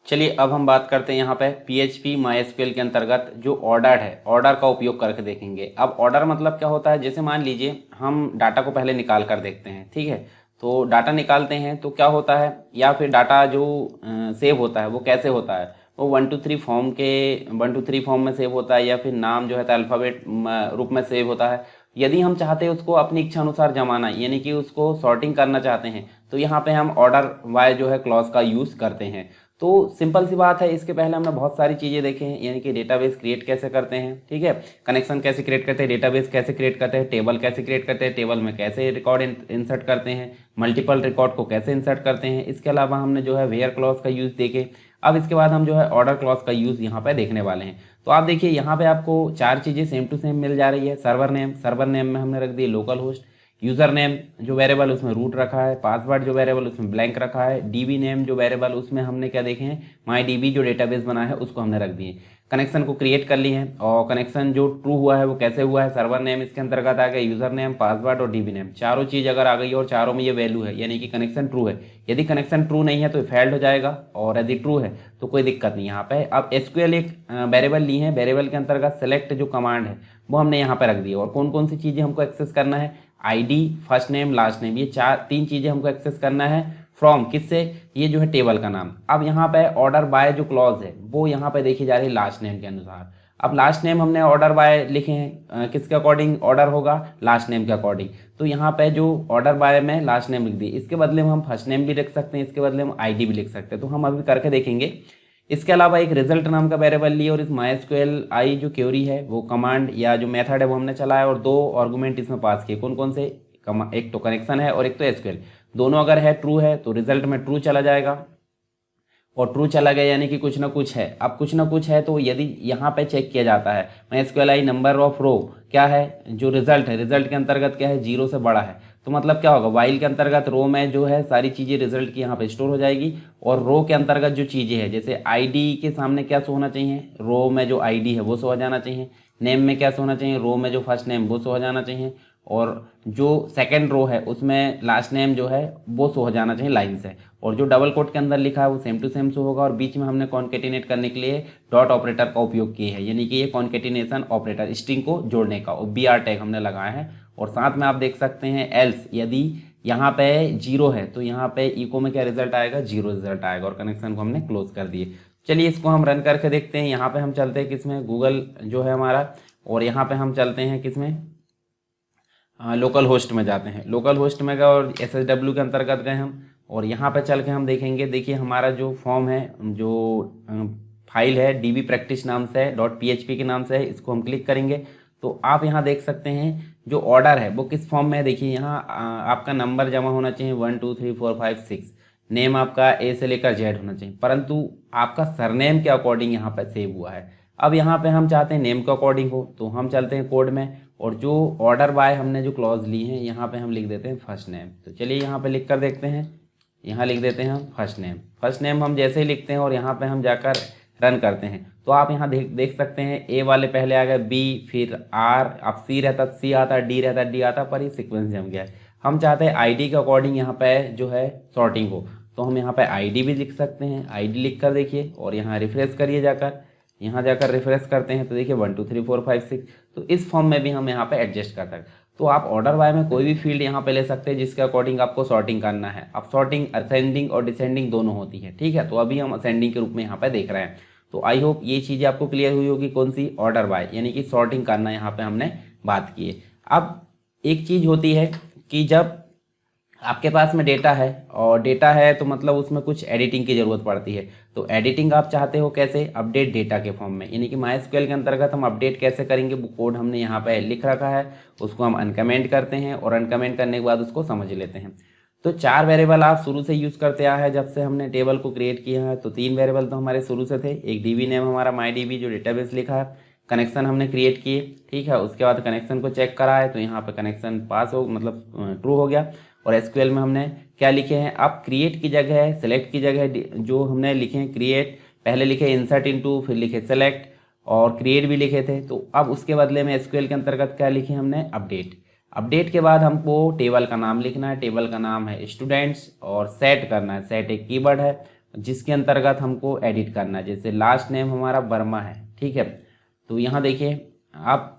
चलिए अब हम बात करते हैं यहाँ पे PHP MySQL के अंतर्गत जो ऑर्डर है, ऑर्डर का उपयोग करके देखेंगे। अब ऑर्डर मतलब क्या होता है, जैसे मान लीजिए हम डाटा को पहले निकाल कर देखते हैं, ठीक है। तो डाटा निकालते हैं तो क्या होता है, या फिर डाटा जो सेव होता है वो कैसे होता है, वो 1 2 3 फॉर्म में सेव होता है, या फिर नाम जो है अल्फ़ाबेट रूप में सेव होता है। यदि हम चाहते हैं उसको अपनी इच्छा अनुसार जमाना, यानी कि उसको सॉर्टिंग करना चाहते हैं, तो यहाँ पे हम ऑर्डर बाय जो है क्लॉज का यूज़ करते हैं। तो सिंपल सी बात है, इसके पहले हमने बहुत सारी चीज़ें देखे हैं, यानी कि डेटाबेस क्रिएट कैसे करते हैं, ठीक है, कनेक्शन कैसे क्रिएट करते हैं, डेटाबेस कैसे क्रिएट करते हैं, टेबल कैसे क्रिएट करते हैं, टेबल में कैसे रिकॉर्ड इंसर्ट करते हैं, मल्टीपल रिकॉर्ड को कैसे इंसर्ट करते हैं। इसके अलावा हमने जो है वेयर क्लॉज का यूज़ देखे। अब इसके बाद हम जो है ऑर्डर क्लॉज का यूज़ यहाँ पे देखने वाले हैं। तो आप देखिए यहाँ पे आपको चार चीज़ें सेम टू सेम मिल जा रही है। सर्वर नेम में हमने रख दी लोकल होस्ट, यूज़र नेम जो वेरिएबल उसमें रूट रखा है, पासवर्ड जो वेरिएबल उसमें ब्लैंक रखा है, डीबी नेम जो वेरिएबल उसमें हमने क्या देखे हैं, माई डीबी जो डेटाबेस बना है उसको हमने रख दिए। कनेक्शन को क्रिएट कर ली है, और कनेक्शन जो ट्रू हुआ है वो कैसे हुआ है, सर्वर नेम इसके अंतर्गत आ गया, यूज़र नेम, पासवर्ड और डीबी नेम, चारों चीज़ अगर आ गई और चारों में ये वैल्यू है, यानी कि कनेक्शन ट्रू है। यदि कनेक्शन ट्रू नहीं है तो फेल्ड हो जाएगा, और यदि ट्रू है तो कोई दिक्कत नहीं यहाँ पे। अब एसक्यूएल एक वेरिएबल ली है, वेरिएबल के अंतर्गत सेलेक्ट जो कमांड है वो हमने यहाँ पे रख दी है। और कौन कौन सी चीज़ें हमको एक्सेस करना है, ID, first name, last name, ये तीन चीज़ें हमको एक्सेस करना है। फ्रॉम किससे, ये जो है टेबल का नाम। अब यहाँ पे ऑर्डर बाय जो क्लॉज है वो यहाँ पे देखी जा रही है लास्ट नेम के अनुसार। अब लास्ट नेम हमने ऑर्डर बाय लिखे हैं, किसके अकॉर्डिंग ऑर्डर होगा, लास्ट नेम के अकॉर्डिंग। तो यहाँ पे जो ऑर्डर बाय में लास्ट नेम लिख दी, इसके बदले में हम फर्स्ट नेम भी लिख सकते हैं, इसके बदले हम आईडी भी लिख सकते हैं। तो हम अभी करके देखेंगे। इसके अलावा एक रिजल्ट नाम का वेरिएबल लिए, और इस MySQL आई जो क्वेरी है वो कमांड या जो मेथड है वो हमने चलाया, और दो आर्गुमेंट इसमें पास किए। कौन कौन से, एक तो कनेक्शन है और एक तो एसक्यूएल। दोनों अगर है ट्रू है तो रिजल्ट में ट्रू चला जाएगा, और ट्रू चला गया यानी कि कुछ ना कुछ है। अब कुछ ना कुछ है तो यदि यहाँ पे चेक किया जाता है MySQL आई नंबर ऑफ रो क्या है, जो रिजल्ट है, रिजल्ट के अंतर्गत क्या है, 0 से बड़ा है, तो मतलब क्या होगा, वाइल के अंतर्गत रो में जो है सारी चीज़ें रिजल्ट की यहाँ पे स्टोर हो जाएगी, और रो के अंतर्गत जो चीज़ें हैं, जैसे आईडी के सामने क्या शो होना चाहिए, रो में जो आईडी है वो शो हो जाना चाहिए, नेम में क्या शो होना चाहिए, रो में जो फर्स्ट नेम वो शो हो जाना चाहिए, और जो सेकंड रो है उसमें लास्ट नेम जो है वो शो हो जाना चाहिए लाइन से, और जो डबल कोट के अंदर लिखा है वो सेम टू सेम शो होगा। और बीच में हमने कॉन्केटिनेट करने के लिए डॉट ऑपरेटर का उपयोग किया है, यानी कि ये कॉन्केटिनेशन ऑपरेटर स्ट्रिंग को जोड़ने का, और BR टैग हमने लगाया है। और साथ में आप देख सकते हैं एल्स, यदि यहाँ पे 0 है तो यहाँ पे इको में क्या रिजल्ट आएगा, 0 रिजल्ट आएगा, और कनेक्शन को हमने क्लोज कर दिए। चलिए इसको हम रन करके देखते हैं। यहाँ पे हम चलते हैं किसमें, गूगल जो है हमारा, और यहाँ पे हम चलते हैं किसमें, लोकल होस्ट में जाते हैं। लोकल होस्ट में गए और SSW के अंतर्गत गए हम, और यहाँ पे चल के हम देखेंगे। देखिए हमारा जो फॉर्म है, जो फाइल है DB प्रैक्टिस नाम से है, .php के नाम से है, इसको हम क्लिक करेंगे तो आप यहाँ देख सकते हैं जो ऑर्डर है वो किस फॉर्म में है। देखिए यहाँ आपका नंबर जमा होना चाहिए 1 2 3 4 5 6, नेम आपका A से लेकर Z होना चाहिए, परंतु आपका सरनेम के अकॉर्डिंग यहाँ पे सेव हुआ है। अब यहाँ पे हम चाहते हैं नेम के अकॉर्डिंग हो, तो हम चलते हैं कोड में, और जो ऑर्डर बाय हमने जो क्लॉज ली है यहाँ पे हम लिख देते हैं फर्स्ट नेम। तो चलिए यहाँ पे लिख कर देखते हैं, यहाँ लिख देते हैं हम फर्स्ट नेम। फर्स्ट नेम हम जैसे ही लिखते हैं और यहाँ पे हम जाकर रन करते हैं तो आप यहाँ देख सकते हैं ए वाले पहले आ गए, बी, फिर आर, अब सी रहता, सी आता, डी रहता, डी आता, पर ये सिक्वेंस जम गया है। हम चाहते हैं आईडी के अकॉर्डिंग यहाँ पे जो है सॉर्टिंग हो, तो हम यहाँ पे आईडी भी लिख सकते हैं। आईडी लिख कर देखिए, और यहाँ रिफ्रेश करिए जाकर, यहाँ जाकर रिफ्रेश करते हैं तो देखिए 1 2 3 4 5 6। तो इस फॉर्म में भी हम यहाँ पे एडजस्ट कर सकते हैं। तो आप ऑर्डर बाय में कोई भी फील्ड यहाँ पे ले सकते हैं जिसके अकॉर्डिंग आपको सॉर्टिंग करना है। अब सॉर्टिंग असेंडिंग और डिसेंडिंग दोनों होती है, ठीक है। तो अभी हम असेंडिंग के रूप में यहाँ पे देख रहे हैं। तो आई होप ये चीज़ें आपको क्लियर हुई होगी, कौन सी, ऑर्डर बाय, यानी कि सॉर्टिंग करना यहाँ पे हमने बात की है। अब एक चीज़ होती है कि जब आपके पास में डेटा है, और डेटा है तो मतलब उसमें कुछ एडिटिंग की ज़रूरत पड़ती है। तो एडिटिंग आप चाहते हो कैसे, अपडेट डेटा के फॉर्म में, यानी कि MySQL के अंतर्गत हम अपडेट कैसे करेंगे, वो कोड हमने यहाँ पे लिख रखा है, उसको हम अनकमेंट करते हैं, और अनकमेंट करने के बाद उसको समझ लेते हैं। तो 4 वेरिएबल आप शुरू से यूज़ करते आए हैं, जब से हमने टेबल को क्रिएट किया है। तो 3 वेरिएबल तो हमारे शुरू से थे। एक डीबी नेम हमारा MyDB जो डेटाबेस लिखा है, कनेक्शन हमने क्रिएट किए, ठीक है। उसके बाद कनेक्शन को चेक करा है तो यहाँ पे कनेक्शन पास हो, मतलब ट्रू हो गया। और एसक्यूएल में हमने क्या लिखे हैं, अब क्रिएट की जगह, सेलेक्ट की जगह जो हमने लिखे हैं क्रिएट, पहले लिखे इंसर्ट इनटू, फिर लिखे सेलेक्ट, और क्रिएट भी लिखे थे। तो अब उसके बदले में एसक्यूएल के अंतर्गत क्या लिखे हमने, अपडेट। अपडेट के बाद हमको टेबल का नाम लिखना है, टेबल का नाम है स्टूडेंट्स, और सेट करना है, सेट एक कीवर्ड है, जिसके अंतर्गत हमको एडिट करना है। जैसे लास्ट नेम हमारा वर्मा है, ठीक है, तो यहाँ देखिए आप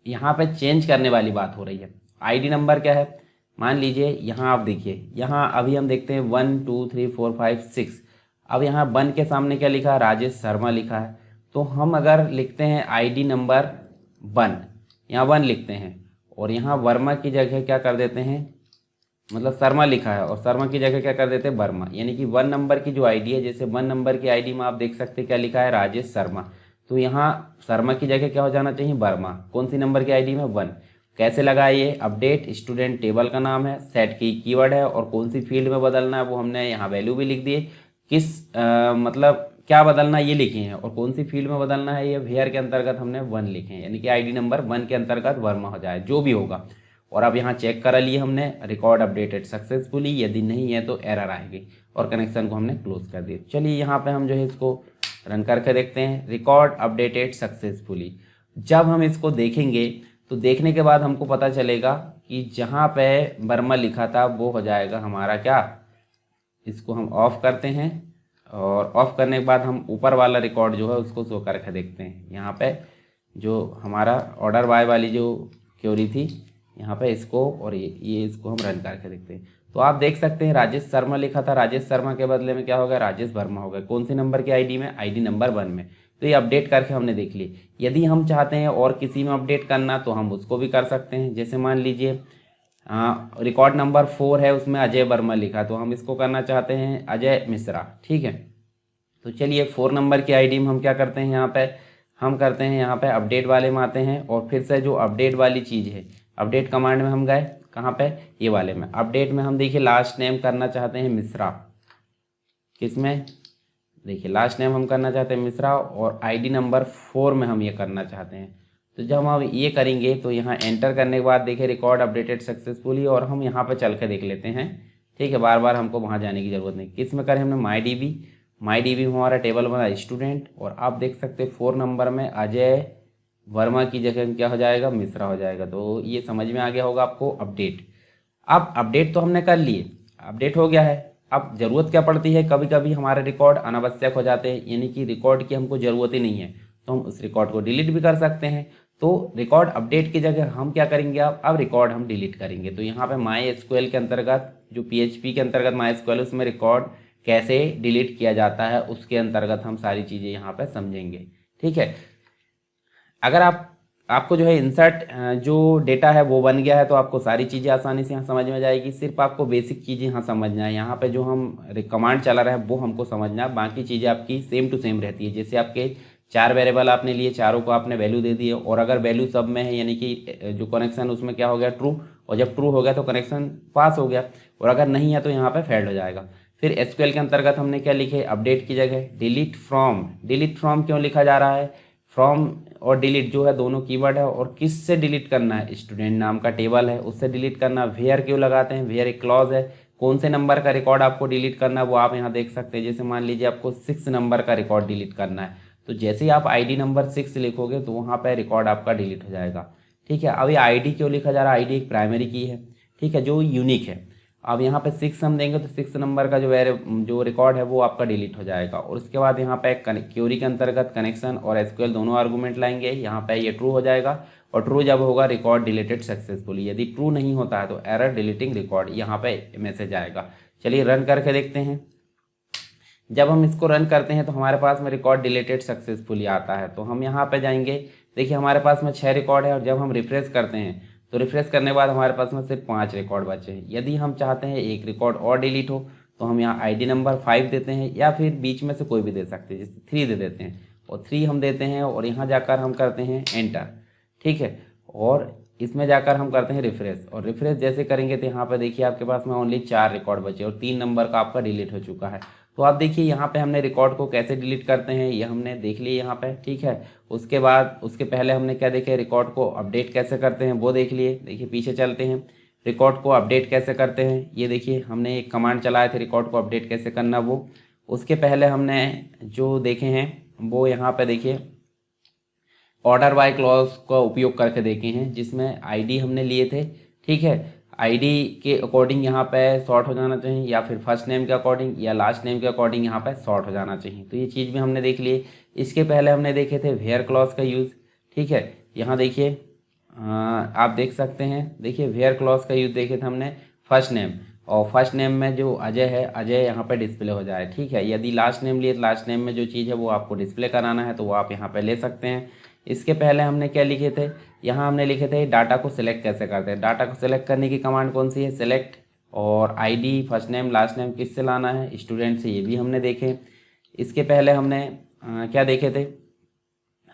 यहाँ पे चेंज करने वाली बात हो रही है। आईडी नंबर क्या है, मान लीजिए यहाँ आप देखिए, यहाँ अभी हम देखते हैं 1 2 3 4 5 6। अब यहाँ 1 के सामने क्या लिखा है, राजेश शर्मा लिखा है। तो हम अगर लिखते हैं आईडी नंबर 1, यहाँ 1 लिखते हैं और यहाँ वर्मा की जगह क्या कर देते हैं, मतलब शर्मा लिखा है और शर्मा की जगह क्या कर देते हैं, वर्मा, यानी कि 1 नंबर की जो आईडी है, जैसे 1 नंबर की आईडी में आप देख सकते हैं क्या लिखा है, राजेश शर्मा। तो यहाँ शर्मा की जगह क्या हो जाना चाहिए, वर्मा। कौन सी नंबर की आईडी में, 1। कैसे लगाइए, अपडेट स्टूडेंट टेबल का नाम है, सेट की कीवर्ड है और कौन सी फील्ड में बदलना है वो हमने यहाँ वैल्यू भी लिख दिए, किस मतलब क्या बदलना ये लिखे हैं और कौन सी फील्ड में बदलना है ये वेयर के अंतर्गत हमने 1 लिखे हैं, यानी कि आईडी नंबर 1 के अंतर्गत वर्मा हो जाए, जो भी होगा। और अब यहाँ चेक कर लिए हमने, रिकॉर्ड अपडेटेड सक्सेसफुली, यदि नहीं है तो एरर आएगी और कनेक्शन को हमने क्लोज कर दिया। चलिए यहाँ पे हम जो है इसको रन करके देखते हैं, रिकॉर्ड अपडेटेड सक्सेसफुली। जब हम इसको देखेंगे तो देखने के बाद हमको पता चलेगा कि जहाँ पे वर्मा लिखा था वो हो जाएगा हमारा क्या, इसको हम ऑफ करते हैं और ऑफ करने के बाद हम ऊपर वाला रिकॉर्ड जो है उसको शो करके देखते हैं। यहाँ पे जो हमारा ऑर्डर बाय वाली जो क्वेरी थी यहाँ पे इसको और ये इसको हम रन करके देखते हैं। तो आप देख सकते हैं राजेश शर्मा लिखा था, राजेश शर्मा के बदले में क्या हो गया, राजेश वर्मा हो गया। कौन सी नंबर की आईडी में, आईडी नंबर 1 में। तो ये अपडेट करके हमने देख ली। यदि हम चाहते हैं और किसी में अपडेट करना तो हम उसको भी कर सकते हैं। जैसे मान लीजिए रिकॉर्ड नंबर 4 है, उसमें अजय वर्मा लिखा, तो हम इसको करना चाहते हैं अजय मिश्रा, ठीक है। तो चलिए 4 नंबर की आईडी में हम क्या करते हैं, यहाँ पे हम करते हैं, यहाँ पे अपडेट वाले में आते हैं और फिर से जो अपडेट वाली चीज़ है, अपडेट कमांड में हम गए, कहाँ पे, ये वाले में। अपडेट में हम देखिए लास्ट नेम करना चाहते हैं मिश्रा, किसमें, देखिए लास्ट नेम हम करना चाहते हैं मिश्रा और आईडी नंबर 4 में हम ये करना चाहते हैं। तो जब हम ये करेंगे तो यहाँ एंटर करने के बाद देखिए रिकॉर्ड अपडेटेड सक्सेसफुली, और हम यहाँ पे चल के देख लेते हैं, ठीक है। बार बार हमको वहाँ जाने की ज़रूरत नहीं। किस में करें हमने, माई डी बी में हमारा टेबल बना स्टूडेंट, और आप देख सकते हैं 4 नंबर में अजय वर्मा की जगह क्या हो जाएगा, मिश्रा हो जाएगा। तो ये समझ में आ गया होगा आपको अपडेट। अब अपडेट तो हमने कर लिए, अपडेट हो गया है। अब ज़रूरत क्या पड़ती है, कभी कभी हमारे रिकॉर्ड अनावश्यक हो जाते हैं, यानी कि रिकॉर्ड की हमको ज़रूरत ही नहीं है, तो हम उस रिकॉर्ड को डिलीट भी कर सकते हैं। तो रिकॉर्ड अपडेट की जगह हम क्या करेंगे, अब रिकॉर्ड हम डिलीट करेंगे। तो यहाँ पे माई एसक्यूएल के अंतर्गत, जो पीएचपी के अंतर्गत माई एसक्यूएल, उसमें रिकॉर्ड कैसे डिलीट किया जाता है उसके अंतर्गत हम सारी चीज़ें यहाँ पे समझेंगे, ठीक है। अगर आपको जो है इंसर्ट जो डेटा है वो बन गया है तो आपको सारी चीज़ें आसानी से यहाँ समझ में जाएगी। सिर्फ आपको बेसिक चीज़ें यहाँ समझना है, यहाँ पे जो हम कमांड चला रहे हैं वो हमको समझना है, बाकी चीज़ें आपकी सेम टू सेम रहती है। जैसे आपके 4 वेरिएबल आपने लिए, चारों को आपने वैल्यू दे दी है, और अगर वैल्यू सब में है यानी कि जो कनेक्शन उसमें क्या हो गया, ट्रू, और जब ट्रू हो गया तो कनेक्शन पास हो गया, और अगर नहीं है तो यहाँ पर फेल्ड हो जाएगा। फिर एसक्यूएल के अंतर्गत हमने क्या लिखे, अपडेट की जगह डिलीट फ्रॉम। डिलीट फ्रॉम क्यों लिखा जा रहा है, फ्रॉम और डिलीट जो है दोनों कीवर्ड है, और किस से डिलीट करना है, स्टूडेंट नाम का टेबल है उससे डिलीट करना। वेयर क्यों लगाते हैं, वेयर एक क्लॉज है, कौन से नंबर का रिकॉर्ड आपको डिलीट करना है वो आप यहाँ देख सकते हैं। जैसे मान लीजिए आपको 6 नंबर का रिकॉर्ड डिलीट करना है, तो जैसे ही आप आईडी नंबर 6 लिखोगे तो वहाँ पर रिकॉर्ड आपका डिलीट हो जाएगा, ठीक है। अब ये आईडी क्यों लिखा जा रहा है, आईडी एक प्राइमरी की है, ठीक है, जो यूनिक है। अब यहाँ पे 6 हम देंगे तो 6 नंबर का जो रिकॉर्ड है वो आपका डिलीट हो जाएगा। और उसके बाद यहाँ पे क्वेरी के अंतर्गत कनेक्शन और एसक्यूएल दोनों आर्गूमेंट लाएंगे, यहाँ पे ये ट्रू हो जाएगा, और ट्रू जब होगा रिकॉर्ड डिलीटेड सक्सेसफुली, यदि ट्रू नहीं होता है तो एरर डिलीटिंग रिकॉर्ड, यहाँ पे मैसेज आएगा। चलिए रन करके देखते हैं। जब हम इसको रन करते हैं तो हमारे पास में रिकॉर्ड डिलीटेड सक्सेसफुली आता है। तो हम यहाँ पे जाएंगे, देखिए हमारे पास में 6 रिकॉर्ड है, और जब हम रिफ्रेश करते हैं तो रिफ्रेश करने के बाद हमारे पास में सिर्फ 5 रिकॉर्ड बचे हैं। यदि हम चाहते हैं एक रिकॉर्ड और डिलीट हो तो हम यहाँ आईडी नंबर 5 देते हैं, या फिर बीच में से कोई भी दे सकते हैं, जैसे 3 दे देते हैं, और 3 हम देते हैं, और यहाँ जाकर हम करते हैं एंटर, ठीक है। और इसमें जाकर हम करते हैं रिफ्रेश, और रिफ्रेश जैसे करेंगे तो यहाँ पर देखिए आपके पास में ओनली 4 रिकॉर्ड बचे, और 3 नंबर का आपका डिलीट हो चुका है। तो आप देखिए यहाँ पे हमने रिकॉर्ड को कैसे डिलीट करते हैं ये हमने देख लिया यहाँ पे, ठीक है। उसके बाद उसके पहले हमने क्या देखे, रिकॉर्ड को अपडेट कैसे करते हैं वो देख लिए। देखिए पीछे चलते हैं, रिकॉर्ड को अपडेट कैसे करते हैं ये देखिए, हमने एक कमांड चलाए थे रिकॉर्ड को अपडेट कैसे करना वो। उसके पहले हमने जो देखे हैं वो यहाँ पे देखिए ऑर्डर बाय क्लॉज का उपयोग करके देखे हैं, जिसमें आईडी हमने लिए थे, ठीक है। आईडी के अकॉर्डिंग यहाँ पे सॉर्ट हो जाना चाहिए, या फिर फर्स्ट नेम के अकॉर्डिंग या लास्ट नेम के अकॉर्डिंग यहाँ पे सॉर्ट हो जाना चाहिए। तो ये चीज़ भी हमने देख ली। इसके पहले हमने देखे थे वेयर क्लॉज का यूज़। ठीक है, यहाँ देखिए आप देख सकते हैं, देखिए वेयर क्लॉज का यूज़ देखे थे हमने फर्स्ट नेम, और फर्स्ट नेम में जो अजय है, अजय यहाँ पे डिस्प्ले हो जाए। ठीक है, यदि लास्ट नेम लिए तो लास्ट नेम में जो चीज़ है वो आपको डिस्प्ले कराना है तो वो आप यहाँ पे ले सकते हैं। इसके पहले हमने क्या लिखे थे, यहाँ हमने लिखे थे डाटा को सिलेक्ट कैसे करते हैं। डाटा को सिलेक्ट करने की कमांड कौन सी है, सिलेक्ट, और ID first name last name किससे लाना है, स्टूडेंट से, ये भी हमने देखे। इसके पहले हमने क्या देखे थे,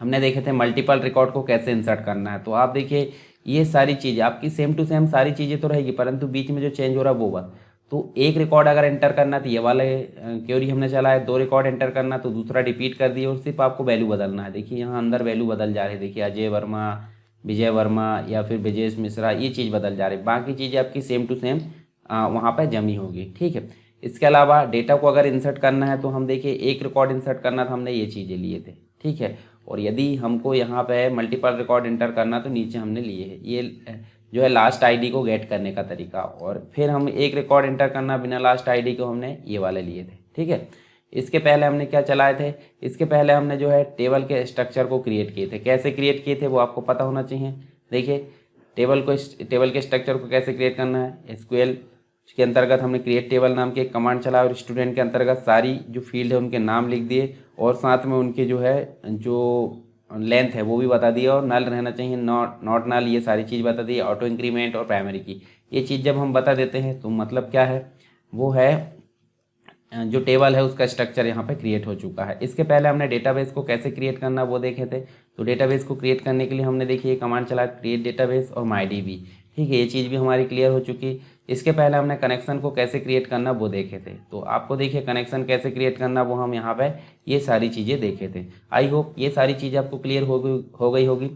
हमने देखे थे मल्टीपल रिकॉर्ड को कैसे इंसर्ट करना है। तो आप देखिए ये सारी चीज़ें आपकी सेम टू सेम सारी चीज़ें तो रहेगी, परंतु बीच में जो चेंज हो रहा है वो बस। तो एक रिकॉर्ड अगर एंटर करना तो ये वाले क्वेरी हमने चला है, 2 रिकॉर्ड एंटर करना तो दूसरा रिपीट कर दिए, और सिर्फ आपको वैल्यू बदलना है। देखिए यहाँ अंदर वैल्यू बदल जा रही है, देखिए अजय वर्मा, विजय वर्मा या फिर विजेश मिश्रा, ये चीज़ बदल जा रही है। बाकी चीज़ें आपकी सेम टू सेम वहाँ पर जमी होगी। ठीक है, इसके अलावा डेटा को अगर इंसर्ट करना है तो हम देखिए एक रिकॉर्ड इंसर्ट करना था, हमने ये चीज़ें लिए थे। ठीक है, और यदि हमको यहाँ पे मल्टीपल रिकॉर्ड एंटर करना तो नीचे हमने लिए है ये जो है लास्ट आईडी को गेट करने का तरीका, और फिर हम एक रिकॉर्ड एंटर करना बिना लास्ट आईडी को हमने ये वाले लिए थे। ठीक है, इसके पहले हमने क्या चलाए थे, इसके पहले हमने जो है टेबल के स्ट्रक्चर को क्रिएट किए थे। कैसे क्रिएट किए थे वो आपको पता होना चाहिए। देखिए टेबल के स्ट्रक्चर को कैसे क्रिएट करना है, एसक्यूएल के अंतर्गत हमने क्रिएट टेबल नाम की एक कमांड चलाया, और स्टूडेंट के अंतर्गत सारी जो फील्ड है उनके नाम लिख दिए, और साथ में उनके जो है जो लेंथ है वो भी बता दिया, और नल रहना चाहिए, नॉट नल, ये सारी चीज़ बता दी, ऑटो इंक्रीमेंट और प्राइमरी की। ये चीज़ जब हम बता देते हैं तो मतलब क्या है, वो है जो टेबल है उसका स्ट्रक्चर यहाँ पे क्रिएट हो चुका है। इसके पहले हमने डेटाबेस को कैसे क्रिएट करना वो देखे थे। तो डेटाबेस को क्रिएट करने के लिए हमने देखिए कमांड चला क्रिएट डेटाबेस और माईडीबी। ठीक है, ये चीज़ भी हमारी क्लियर हो चुकी। इसके पहले हमने कनेक्शन को कैसे क्रिएट करना वो देखे थे। तो आपको देखिए कनेक्शन कैसे क्रिएट करना वो हम यहाँ पे ये सारी चीज़ें देखे थे। आई होप ये सारी चीज़ें आपको क्लियर हो गई होगी।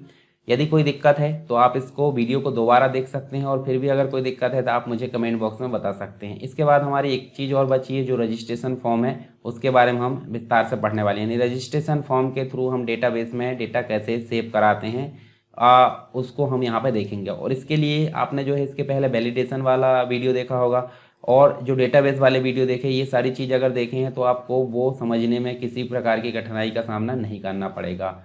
यदि कोई दिक्कत है तो आप इसको वीडियो को दोबारा देख सकते हैं, और फिर भी अगर कोई दिक्कत है तो आप मुझे कमेंट बॉक्स में बता सकते हैं। इसके बाद हमारी एक चीज़ और बची है, जो रजिस्ट्रेशन फॉर्म है, उसके बारे में हम विस्तार से पढ़ने वाले हैं। यानी रजिस्ट्रेशन फॉर्म के थ्रू हम डेटाबेस में डेटा कैसे सेव कराते हैं उसको हम यहाँ पे देखेंगे। और इसके लिए आपने जो है इसके पहले वैलिडेशन वाला वीडियो देखा होगा, और जो डेटाबेस वाले वीडियो देखे, ये सारी चीज़ अगर देखे हैं तो आपको वो समझने में किसी प्रकार की कठिनाई का सामना नहीं करना पड़ेगा।